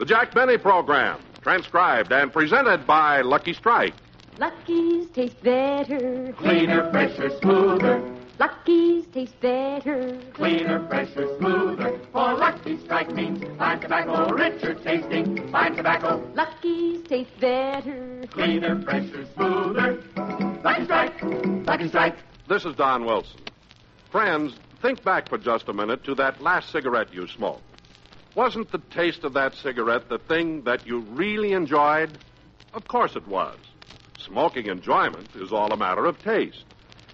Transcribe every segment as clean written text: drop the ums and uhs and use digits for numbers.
The Jack Benny Program, transcribed and presented by Lucky Strike. Lucky's taste better. Cleaner, fresher, smoother. Lucky's taste better. Cleaner, fresher, smoother. For Lucky Strike means fine tobacco, richer tasting, fine tobacco. Lucky's taste better. Cleaner, fresher, smoother. Lucky Strike, Lucky Strike. This is Don Wilson. Friends, think back for just a minute to that last cigarette you smoked. Wasn't the taste of that cigarette the thing that you really enjoyed? Of course it was. Smoking enjoyment is all a matter of taste.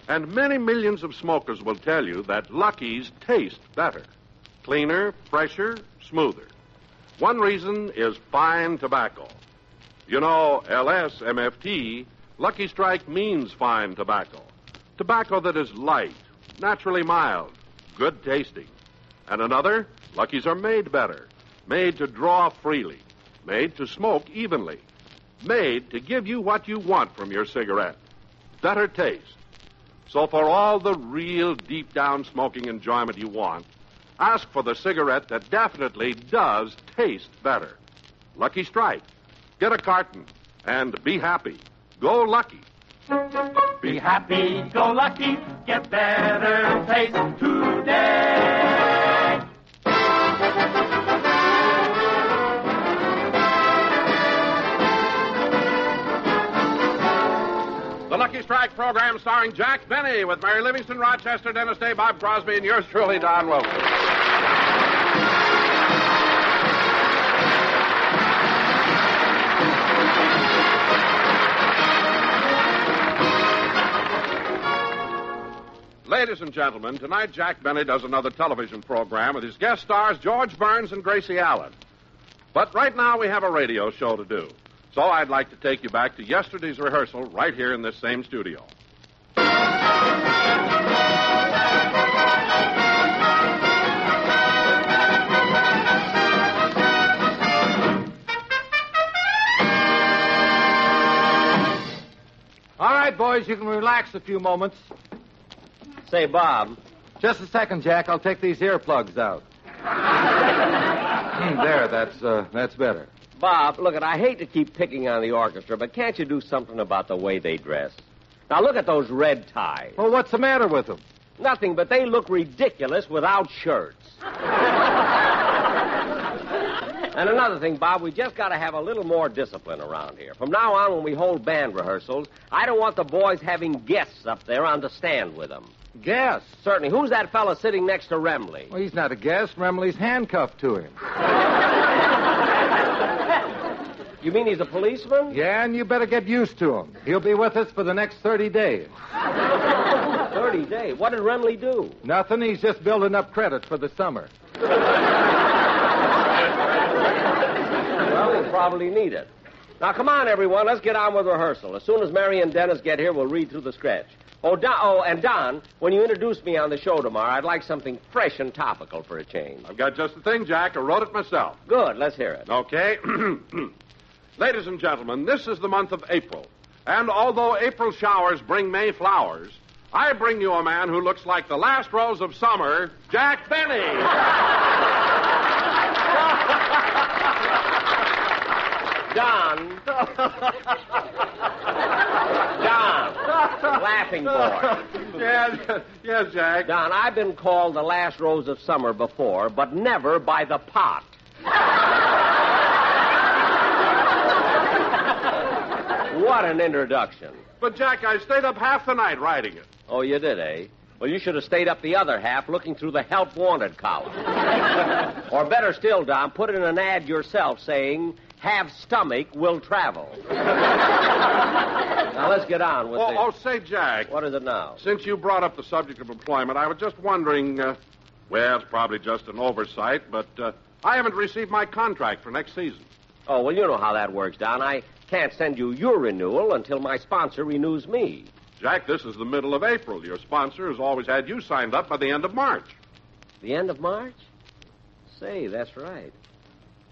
And many millions of smokers will tell you that Lucky's taste better. Cleaner, fresher, smoother. One reason is fine tobacco. You know, LSMFT, Lucky Strike means fine tobacco. Tobacco that is light, naturally mild, good tasting. And another, Lucky's are made better, made to draw freely, made to smoke evenly, made to give you what you want from your cigarette, better taste. So for all the real deep down smoking enjoyment you want, ask for the cigarette that definitely does taste better. Lucky Strike. Get a carton and be happy. Go Lucky. Be happy, go lucky, get better taste today. The Lucky Strike program starring Jack Benny with Mary Livingston, Rochester, Dennis Day, Bob Crosby, and yours truly, Don Wilson. Ladies and gentlemen, tonight Jack Benny does another television program with his guest stars George Burns and Gracie Allen. But right now we have a radio show to do. So I'd like to take you back to yesterday's rehearsal right here in this same studio. All right, boys, you can relax a few moments. Say, Bob. Just a second, Jack. I'll take these earplugs out. There, that's better. Bob, look, I hate to keep picking on the orchestra, but can't you do something about the way they dress? Now, look at those red ties. Well, what's the matter with them? Nothing, but they look ridiculous without shirts. And another thing, Bob, we just got to have a little more discipline around here. From now on, when we hold band rehearsals, I don't want the boys having guests up there on the stand with them. Guest? Certainly. Who's that fella sitting next to Remley? Well, he's not a guest. Remley's handcuffed to him. You mean he's a policeman? Yeah, and you better get used to him. He'll be with us for the next 30 days. 30 days? What did Remley do? Nothing. He's just building up credit for the summer. Well, he'll probably need it. Now, come on, everyone. Let's get on with rehearsal. As soon as Mary and Dennis get here, we'll read through the sketch. And Don, when you introduce me on the show tomorrow, I'd like something fresh and topical for a change. I've got just the thing, Jack. I wrote it myself. Good. Let's hear it. Okay. Ladies and gentlemen, this is the month of April. And although April showers bring May flowers, I bring you a man who looks like the last rose of summer, Jack Benny. Don. Laughing boy. Yes, Jack. Don, I've been called the last rose of summer before, but never by the pot. What an introduction. But, Jack, I stayed up half the night writing it. Oh, you did, eh? Well, you should have stayed up the other half looking through the help wanted column. Or better still, Don, put in an ad yourself saying, have stomach, will travel. Now, let's get on with this. Say, Jack. What is it now? Since you brought up the subject of employment, I was just wondering, well, it's probably just an oversight, but I haven't received my contract for next season. Oh, well, you know how that works, Don. I can't send you your renewal until my sponsor renews me. Jack, this is the middle of April. Your sponsor has always had you signed up by the end of March. The end of March? Say, that's right.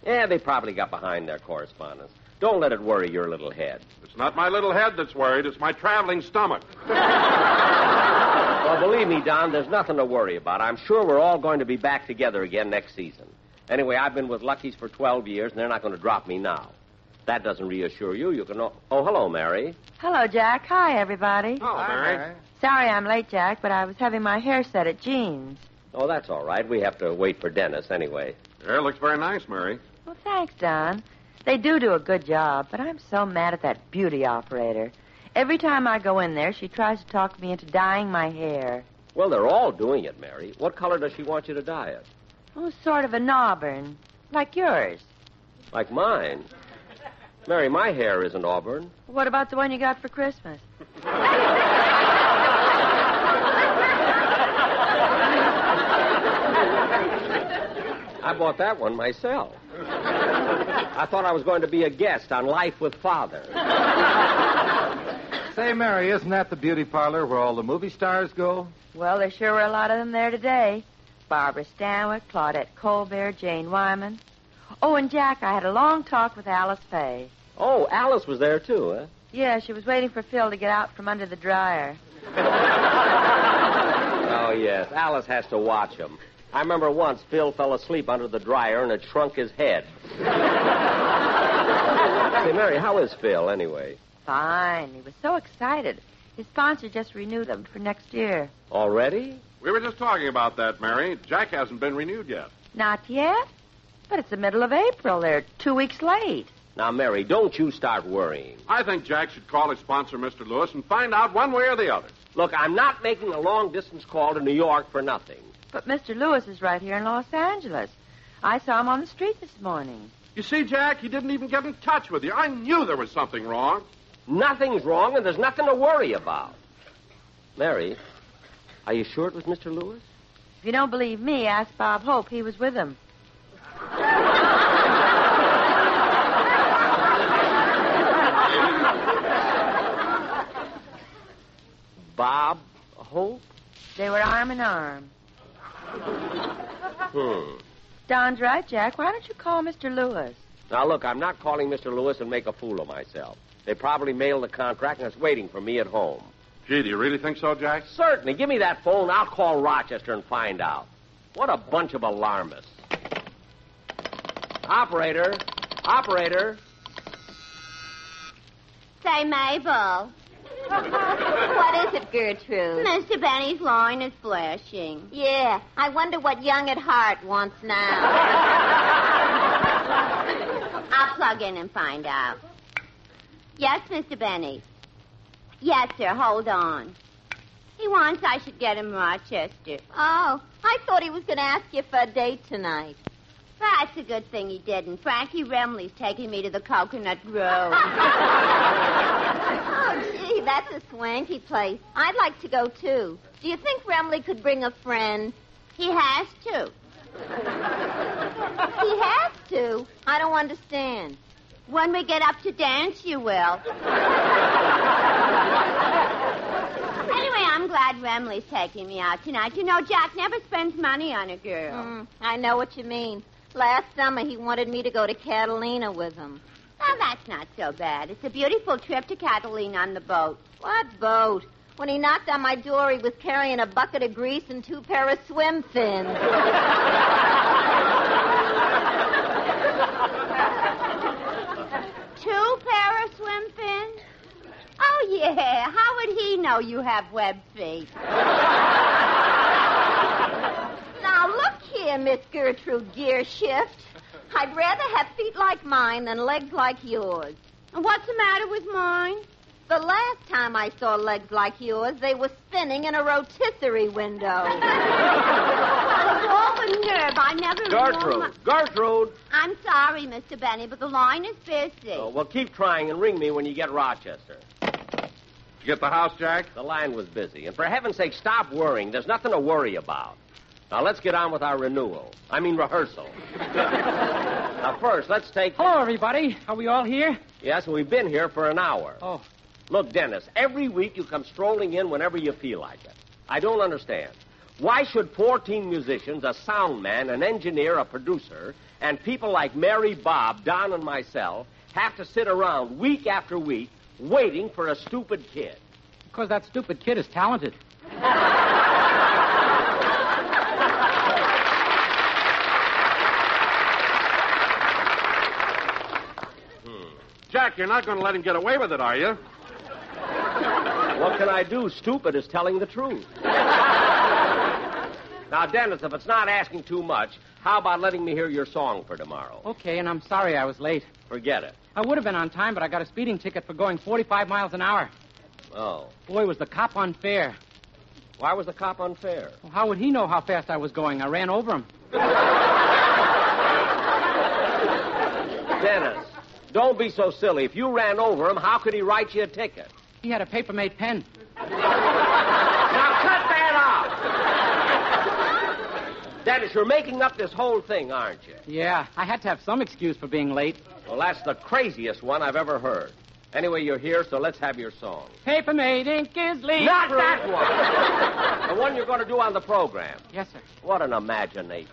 Yeah, they probably got behind their correspondence. Don't let it worry your little head. It's not my little head that's worried. It's my traveling stomach. Well, believe me, Don, there's nothing to worry about. I'm sure we're all going to be back together again next season. Anyway, I've been with Lucky's for 12 years, and they're not going to drop me now. If that doesn't reassure you, you can... Oh, hello, Mary. Hello, Jack. Hi, everybody. Hello, Mary. Sorry I'm late, Jack, but I was having my hair set at Jean's. Oh, that's all right. We have to wait for Dennis anyway. Your hair looks very nice, Mary. Well, thanks, Don. They do a good job, but I'm so mad at that beauty operator. Every time I go in there, she tries to talk me into dyeing my hair. Well, they're all doing it, Mary. What color does she want you to dye it? Oh, sort of an auburn, like yours. Like mine. Mary, my hair isn't auburn. What about the one you got for Christmas? I bought that one myself. I thought I was going to be a guest on Life with Father. Say, Mary, isn't that the beauty parlor where all the movie stars go? Well, there sure were a lot of them there today. Barbara Stanwyck, Claudette Colbert, Jane Wyman. Oh, and Jack, I had a long talk with Alice Faye. Oh, Alice was there, too, huh? Yeah, she was waiting for Phil to get out from under the dryer. Oh, yes. Alice has to watch him. I remember once Phil fell asleep under the dryer and it shrunk his head. Say, Mary, how is Phil, anyway? Fine. He was so excited. His sponsor just renewed him for next year. Already? We were just talking about that, Mary. Jack hasn't been renewed yet. Not yet? But it's the middle of April. They're 2 weeks late. Now, Mary, don't you start worrying. I think Jack should call his sponsor, Mr. Lewis, and find out one way or the other. Look, I'm not making a long-distance call to New York for nothing. But Mr. Lewis is right here in Los Angeles. I saw him on the street this morning. You see, Jack, he didn't even get in touch with you. I knew there was something wrong. Nothing's wrong, and there's nothing to worry about. Mary, are you sure it was Mr. Lewis? If you don't believe me, ask Bob Hope. He was with him. Bob Hope? They were arm in arm. Hmm. Don's right, Jack. Why don't you call Mr. Lewis? Now, look, I'm not calling Mr. Lewis and make a fool of myself. They probably mailed the contract and it's waiting for me at home. Gee, do you really think so, Jack? Certainly. Give me that phone. I'll call Rochester and find out. What a bunch of alarmists. Operator. Operator. Say, Mabel. What is it, Gertrude? Mr. Benny's line is flashing. Yeah, I wonder what young at heart wants now. I'll plug in and find out. Yes, Mr. Benny. Yes, sir, hold on. He wants I should get him Rochester. Oh, I thought he was going to ask you for a date tonight. That's a good thing he didn't. Frankie Remley's taking me to the Coconut Grove. Oh, gee, that's a swanky place. I'd like to go, too. Do you think Remley could bring a friend? He has to. He has to? I don't understand. When we get up to dance, you will. Anyway, I'm glad Remley's taking me out tonight. You know, Jack never spends money on a girl. I know what you mean. Last summer, he wanted me to go to Catalina with him. Well, that's not so bad. It's a beautiful trip to Catalina on the boat. What boat? When he knocked on my door, he was carrying a bucket of grease and 2 pair of swim fins. 2 pair of swim fins? Oh, yeah. How would he know you have web feet? Now, look here, Miss Gertrude Gearshift. I'd rather have feet like mine than legs like yours. And what's the matter with mine? The last time I saw legs like yours, they were spinning in a rotisserie window. All the nerve. I never... Gertrude! I'm sorry, Mr. Benny, but the line is busy. Oh, well, keep trying and ring me when you get Rochester. Did you get the house, Jack? The line was busy. And for heaven's sake, stop worrying. There's nothing to worry about. Now, let's get on with our rehearsal. Now, first, let's take... Hello, everybody. Are we all here? Yes, we've been here for an hour. Oh. Look, Dennis, every week you come strolling in whenever you feel like it. I don't understand. Why should 14 musicians, a sound man, an engineer, a producer, and people like Mary, Bob, Don, and myself have to sit around week after week waiting for a stupid kid? Because that stupid kid is talented. Jack, you're not going to let him get away with it, are you? What can I do? Stupid is telling the truth. Now, Dennis, if it's not asking too much, how about letting me hear your song for tomorrow? Okay, and I'm sorry I was late. Forget it. I would have been on time, but I got a speeding ticket for going 45 miles an hour. Oh. Boy, was the cop unfair. Why was the cop unfair? Well, how would he know how fast I was going? I ran over him. Dennis, don't be so silly. If you ran over him, how could he write you a ticket? He had a paper-made pen. Now cut that out! Dennis, you're making up this whole thing, aren't you? Yeah, I had to have some excuse for being late. Well, that's the craziest one I've ever heard. Anyway, you're here, so let's have your song. Paper-made ink is leak. Not that one! The one you're going to do on the program. Yes, sir. What an imagination.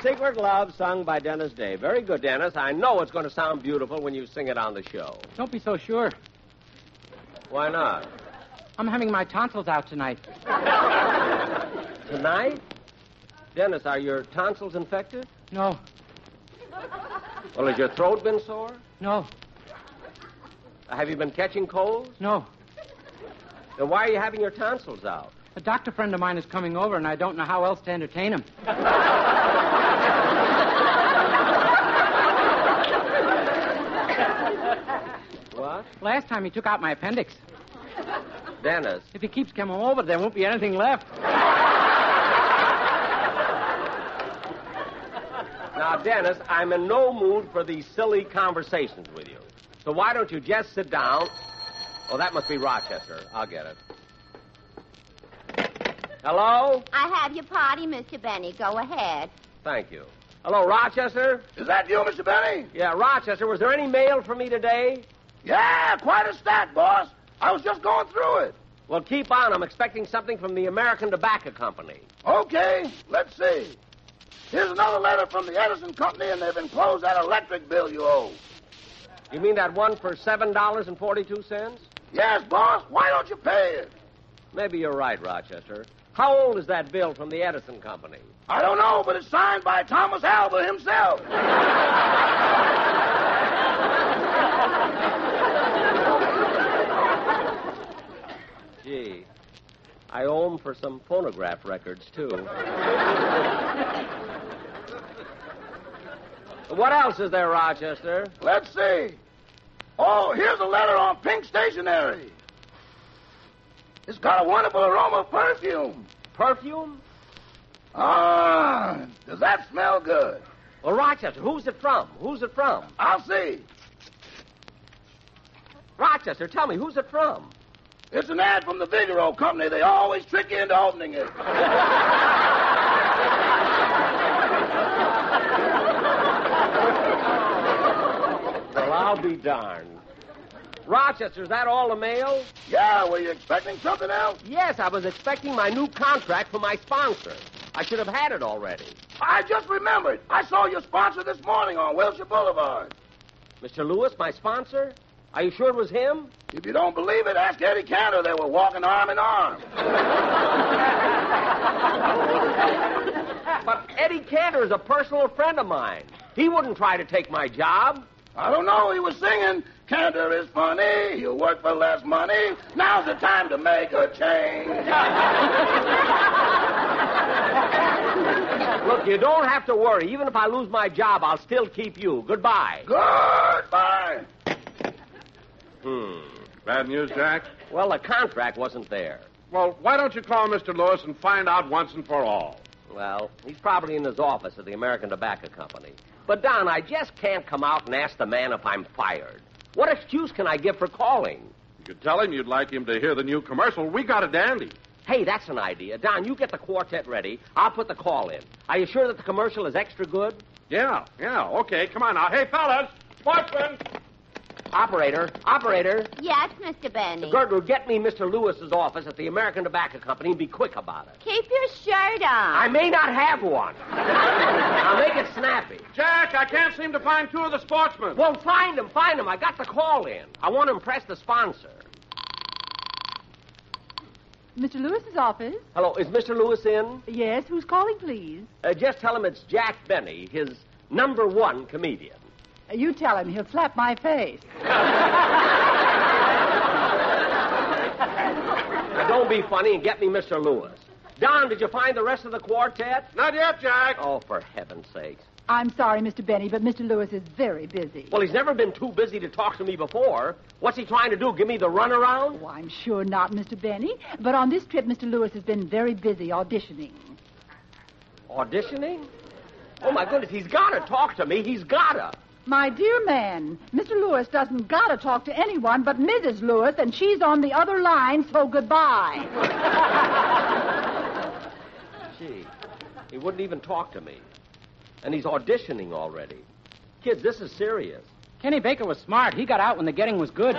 Secret Love, sung by Dennis Day. Very good, Dennis. I know it's going to sound beautiful when you sing it on the show. Don't be so sure. Why not? I'm having my tonsils out tonight. Tonight? Dennis, are your tonsils infected? No. Well, has your throat been sore? No. Have you been catching colds? No. Then why are you having your tonsils out? A doctor friend of mine is coming over, and I don't know how else to entertain him. What? Last time he took out my appendix. Dennis. If he keeps coming over, there won't be anything left. Now, Dennis, I'm in no mood for these silly conversations with you. So why don't you just sit down? Oh, that must be Rochester. I'll get it. Hello? I have your party, Mr. Benny. Go ahead. Thank you. Hello, Rochester? Is that you, Mr. Benny? Yeah, Rochester. Was there any mail for me today? Yeah, quite a stack, boss. I was just going through it. Well, keep on. I'm expecting something from the American Tobacco Company. Okay, let's see. Here's another letter from the Edison Company, and they've enclosed that electric bill you owe. You mean that one for $7.42? Yes, boss. Why don't you pay it? Maybe you're right, Rochester. How old is that bill from the Edison Company? I don't know, but it's signed by Thomas Alva himself. Gee, I owe him for some phonograph records, too. What else is there, Rochester? Let's see. Oh, here's a letter on pink stationery. It's got a wonderful aroma of perfume. Perfume? Ah, does that smell good? Well, Rochester, who's it from? Who's it from? I'll see. Rochester, tell me, who's it from? It's an ad from the Vigoro Company. They always trick you into opening it. Well, I'll be darned. Rochester, is that all the mail? Yeah, were you expecting something else? Yes, I was expecting my new contract for my sponsor. I should have had it already. I just remembered. I saw your sponsor this morning on Wilshire Boulevard. Mr. Lewis, my sponsor? Are you sure it was him? If you don't believe it, ask Eddie Cantor. They were walking arm in arm. But Eddie Cantor is a personal friend of mine. He wouldn't try to take my job. I don't know. He was singing, Cantor is funny. He'll work for less money. Now's the time to make a change. Look, you don't have to worry. Even if I lose my job, I'll still keep you. Goodbye. Goodbye. Bad news, Jack? Well, the contract wasn't there. Well, why don't you call Mr. Lewis and find out once and for all? Well, he's probably in his office at the American Tobacco Company. But, Don, I just can't come out and ask the man if I'm fired. What excuse can I give for calling? You could tell him you'd like him to hear the new commercial. We got a dandy. Hey, that's an idea. Don, you get the quartet ready. I'll put the call in. Are you sure that the commercial is extra good? Yeah. Okay, come on now. Hey, fellas, sportsmen. Operator. Yes, Mr. Benny. Gertrude, get me Mr. Lewis's office at the American Tobacco Company and be quick about it. Keep your shirt on. I may not have one. I'll make it snappy. Jack, I can't seem to find two of the sportsmen. Well, find them. I got the call in. I want to impress the sponsor. Mr. Lewis's office? Hello, is Mr. Lewis in? Yes, who's calling, please? Just tell him it's Jack Benny, his #1 comedian. You tell him. He'll slap my face. Now, don't be funny and get me Mr. Lewis. Don, did you find the rest of the quartet? Not yet, Jack. Oh, for heaven's sakes. I'm sorry, Mr. Benny, but Mr. Lewis is very busy. Well, he's never been too busy to talk to me before. What's he trying to do, give me the runaround? Oh, I'm sure not, Mr. Benny. But on this trip, Mr. Lewis has been very busy auditioning. Auditioning? Oh, my goodness, he's got to talk to me. He's got to. My dear man, Mr. Lewis doesn't got to talk to anyone but Mrs. Lewis, and she's on the other line, so goodbye. Gee, he wouldn't even talk to me. And he's auditioning already. Kids, this is serious. Kenny Baker was smart. He got out when the getting was good.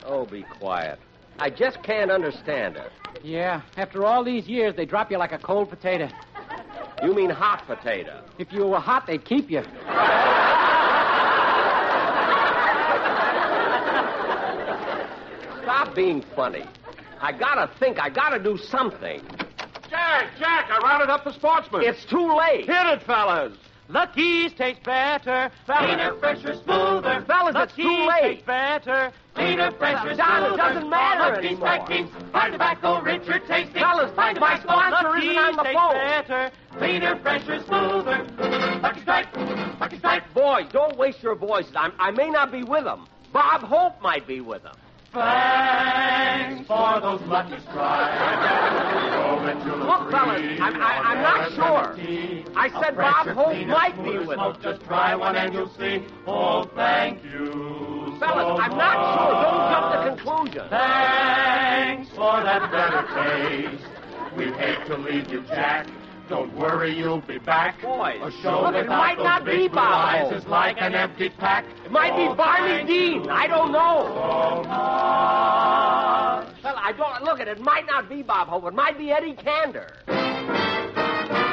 Oh, be quiet. I just can't understand it. Yeah, after all these years, they drop you like a cold potato. You mean hot potato? If you were hot, they'd keep you. Stop being funny. I gotta think. I gotta do something. Jack, I rounded up the sportsmen. It's too late. Hit it, fellas. Lucky's taste better. Cleaner, fresher, smoother. Fellas, it's too late. Better. Cleaner, fresher, Don, smoother. it doesn't matter Lucky anymore. Strike means fine tobacco, richer tasting. Fellas, fine my tobacco, sponsor isn't on the phone. Better. cleaner, fresher, smoother. Lucky Strike. Boys, don't waste your voices. I may not be with them. Bob Hope might be with them. Thanks for those Lucky Strikes. Look, fellas, I'm not sure. I said Bob Hope might be with them. Just try one and you'll see. Oh, thank you. Fellas, I'm not sure. Don't jump to conclusions. Thanks for that better taste. We'd hate to leave you, Jack. Don't worry, you'll be back. Boys, A show look, it without might those not big be blue Bob eyes Hope. is like an empty pack. It might be Barney Dean. I don't know. Well, I don't look at it. It might not be Bob Hope. It might be Eddie Cantor.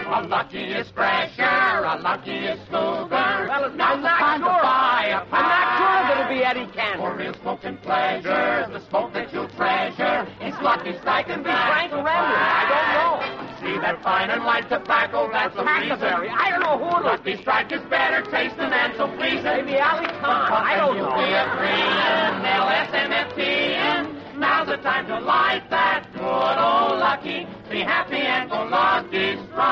A Lucky is fresher, a Lucky is smoother. Well, I'm Now's the not time sure. to buy a I'm not sure that it'll be Eddie For Cantor. real smoking pleasure, the smoke that you'll treasure. It's Lucky Strike and Frank Renner. I don't know. See that fine and light tobacco, that's the reason. Hackleberry. I don't know who it'll Lucky be. Strike is better tasting and so pleasing. Maybe Ali Khan. I don't You'll be know. agreeing, LSMFT. Now's the time to light that good old Lucky. Be happy and go Lucky Strike.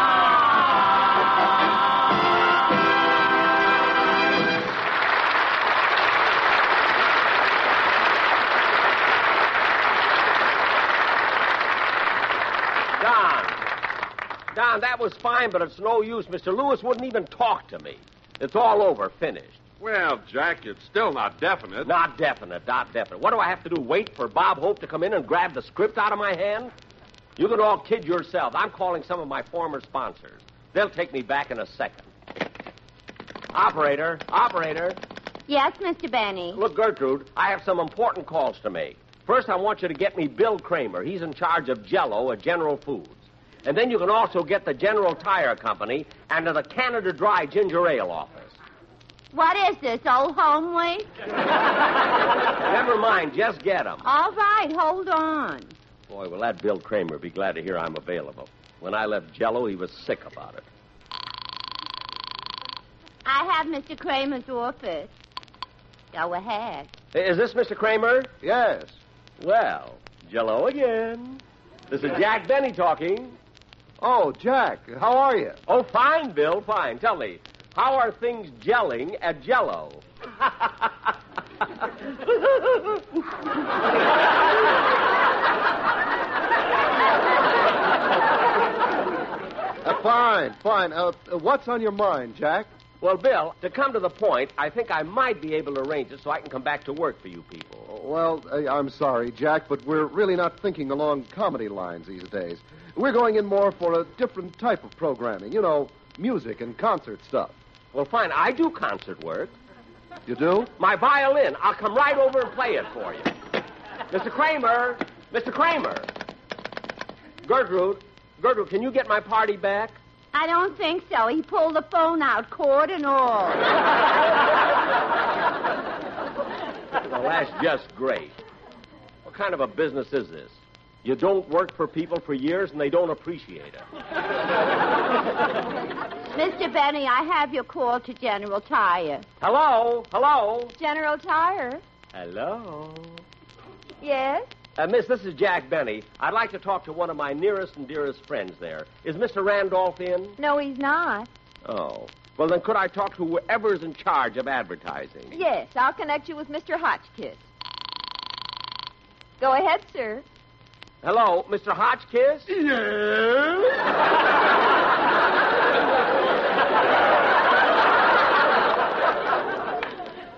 Don, that was fine, but it's no use. Mr. Lewis wouldn't even talk to me. It's all over, finished. Well, Jack, it's still not definite. Not definite, not definite. What do I have to do, wait for Bob Hope to come in and grab the script out of my hand? You can all kid yourselves. I'm calling some of my former sponsors. They'll take me back in a second. Operator. Yes, Mr. Benny. Look, Gertrude, I have some important calls to make. First, I want you to get me Bill Kramer. He's in charge of Jell-O at General Foods. And then you can also get the General Tire Company and the Canada Dry Ginger Ale office. What is this, Old Home Week? Never mind, just get them. All right, hold on. Boy, will that Bill Kramer be glad to hear I'm available. When I left Jell-O, he was sick about it. I have Mr. Kramer's office. Go ahead. Is this Mr. Kramer? Yes. Well, Jell-O again. This is Jack Benny talking. Oh, Jack, how are you? Oh, fine, Bill, fine. Tell me, how are things gelling at Jell-O? Fine. What's on your mind, Jack? Well, Bill, to come to the point, I think I might be able to arrange it so I can come back to work for you people. Well, I'm sorry, Jack, but we're really not thinking along comedy lines these days. We're going in more for a different type of programming. You know, music and concert stuff. Well, fine. I do concert work. You do? My violin. I'll come right over and play it for you. Mr. Kramer! Mr. Kramer! Gertrude, can you get my party back? I don't think so. He pulled the phone out, cord and all. Well, that's just great. What kind of a business is this? You don't work for people for years and they don't appreciate it. Mr. Benny, I have your call to General Tire. Hello? General Tire? Hello? Yes? Miss, this is Jack Benny. I'd like to talk to one of my nearest and dearest friends there. Is Mr. Randolph in? No, he's not. Oh. Well, then could I talk to whoever's in charge of advertising? Yes, I'll connect you with Mr. Hotchkiss. Go ahead, sir. Hello, Mr. Hotchkiss? Yes?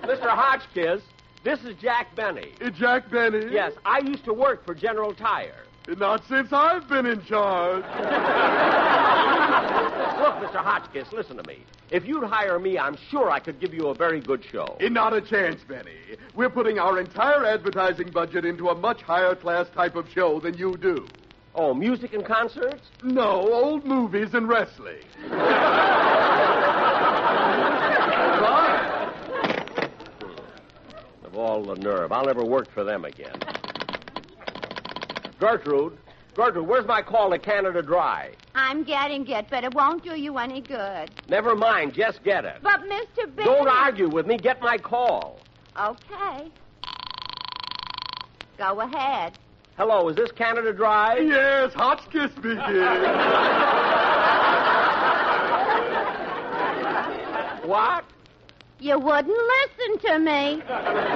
Mr. Hotchkiss, this is Jack Benny. Jack Benny? Yes, I used to work for General Tire. Not since I've been in charge. Look, Mr. Hotchkiss, listen to me. If you'd hire me, I'm sure I could give you a very good show. Not a chance, Benny. We're putting our entire advertising budget into a much higher class type of show than you do. Oh, music and concerts? No, old movies and wrestling. Of all the nerve. I'll never work for them again. Gertrude, where's my call to Canada Dry? I'm getting it, but it won't do you any good. Never mind, just get it. But, Mr. Benny... Don't argue with me. Get my call. Okay. Go ahead. Hello, is this Canada Dry? Yes, Hotchkiss speaking. What? You wouldn't listen to me.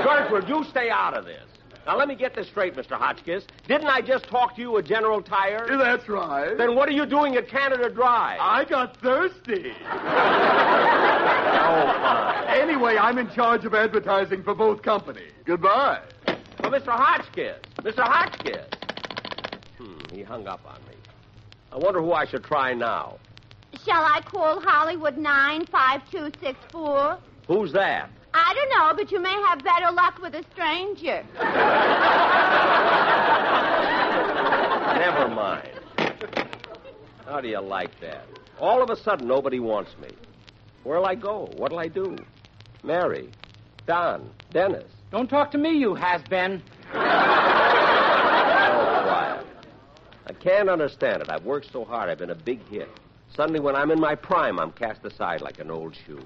Gertrude, you stay out of this. Now, let me get this straight, Mr. Hotchkiss. Didn't I just talk to you at General Tire? That's right. Then what are you doing at Canada Dry? I got thirsty. Oh, fine. Anyway, I'm in charge of advertising for both companies. Goodbye. Well, Mr. Hotchkiss. He hung up on me. I wonder who I should try now. Shall I call Hollywood 95264? Who's that? I don't know, but you may have better luck with a stranger. Never mind. How do you like that? All of a sudden, nobody wants me. Where'll I go? What'll I do? Mary, Don, Dennis. Don't talk to me, you has-been. Oh, quiet. I can't understand it. I've worked so hard. I've been a big hit. Suddenly, when I'm in my prime, I'm cast aside like an old shoe.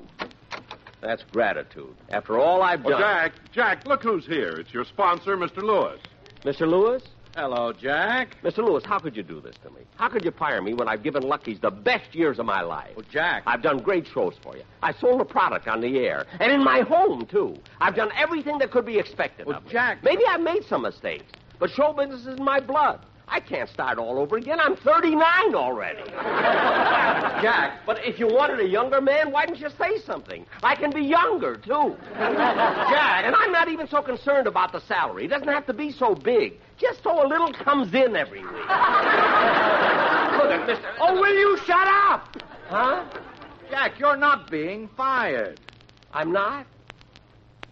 That's gratitude. After all I've done... Oh, Jack, look who's here. It's your sponsor, Mr. Lewis. Mr. Lewis? Hello, Jack. Mr. Lewis, how could you do this to me? How could you fire me when I've given Lucky's the best years of my life? Well, Jack. I've done great shows for you. I sold a product on the air. And in my home, too. I've done everything that could be expected Well, of me. Jack. Maybe I've made some mistakes. But show business is in my blood. I can't start all over again. I'm 39 already. Jack, but if you wanted a younger man, why didn't you say something? I can be younger, too. Jack, and I'm not even so concerned about the salary. It doesn't have to be so big. Just so a little comes in every week. Look at Mr. Oh, will you shut up? Huh? Jack, you're not being fired. I'm not?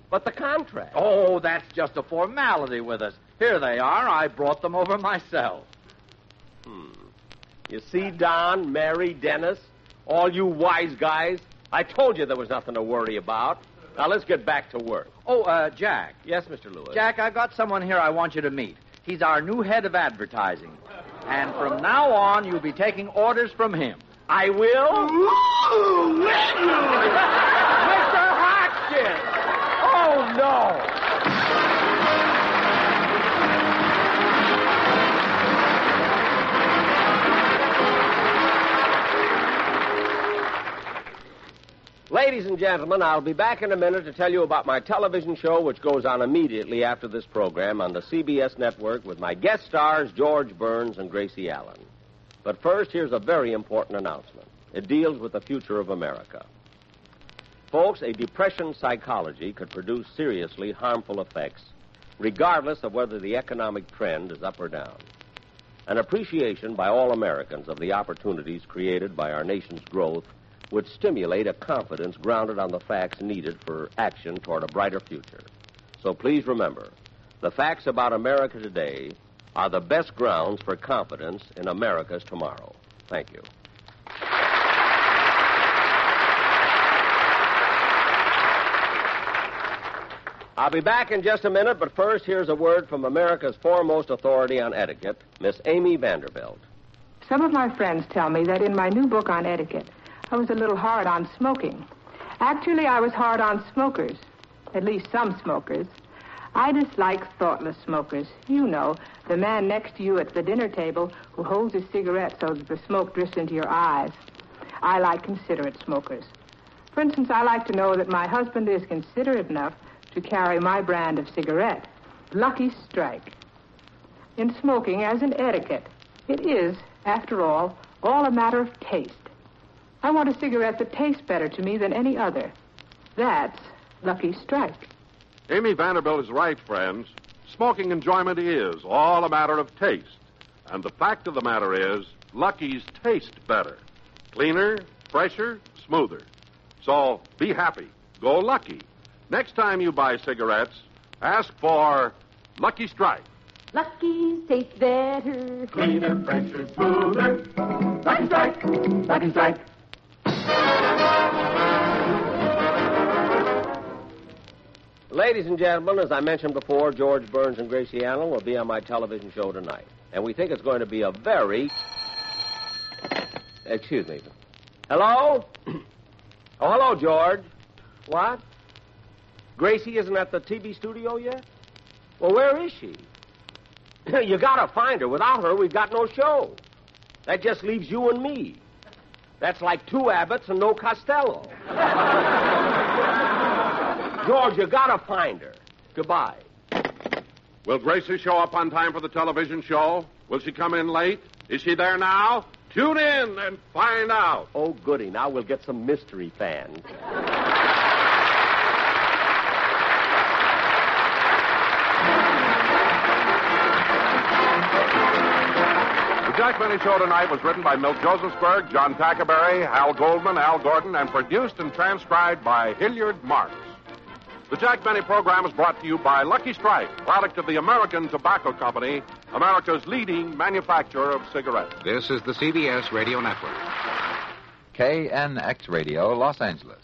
But the contract. Oh, that's just a formality with us. Here they are. I brought them over myself. You see, Don, Mary, Dennis, all you wise guys, I told you there was nothing to worry about. Now, let's get back to work. Oh, Jack. Yes, Mr. Lewis? Jack, I've got someone here I want you to meet. He's our new head of advertising. And from now on, you'll be taking orders from him. I will? Ooh, will you? Mr. Hodgkin! Oh, no. Ladies and gentlemen, I'll be back in a minute to tell you about my television show, which goes on immediately after this program on the CBS network with my guest stars, George Burns and Gracie Allen. But first, here's a very important announcement. It deals with the future of America. Folks, a depression psychology could produce seriously harmful effects, regardless of whether the economic trend is up or down. An appreciation by all Americans of the opportunities created by our nation's growth would stimulate a confidence grounded on the facts needed for action toward a brighter future. So please remember, the facts about America today are the best grounds for confidence in America's tomorrow. Thank you. I'll be back in just a minute, but first, here's a word from America's foremost authority on etiquette, Miss Amy Vanderbilt. Some of my friends tell me that in my new book on etiquette, I was a little hard on smoking. Actually, I was hard on smokers, at least some smokers. I dislike thoughtless smokers. You know, the man next to you at the dinner table who holds his cigarette so that the smoke drifts into your eyes. I like considerate smokers. For instance, I like to know that my husband is considerate enough to carry my brand of cigarette, Lucky Strike. In smoking, as in etiquette, it is, after all a matter of taste. I want a cigarette that tastes better to me than any other. That's Lucky Strike. Amy Vanderbilt is right, friends. Smoking enjoyment is all a matter of taste. And the fact of the matter is, Lucky's taste better. Cleaner, fresher, smoother. So be happy. Go Lucky. Next time you buy cigarettes, ask for Lucky Strike. Lucky's taste better. Cleaner, fresher, smoother. Lucky Strike. Lucky Strike. Ladies and gentlemen, as I mentioned before, George Burns and Gracie Allen will be on my television show tonight. And we think it's going to be a very... Excuse me. Hello? Oh, hello, George. What? Gracie isn't at the TV studio yet? Well, where is she? You gotta find her. Without her, we've got no show. That just leaves you and me. That's like 2 Abbotts and no Costello. George, you gotta find her. Goodbye. Will Gracie show up on time for the television show? Will she come in late? Is she there now? Tune in and find out. Oh, goody. Now we'll get some mystery fans. The Jack Benny Show tonight was written by Milt Josephsberg, John Tackerberry, Hal Goldman, Al Gordon, and produced and transcribed by Hilliard Marks. The Jack Benny program is brought to you by Lucky Strike, product of the American Tobacco Company, America's leading manufacturer of cigarettes. This is the CBS Radio Network. KNX Radio, Los Angeles.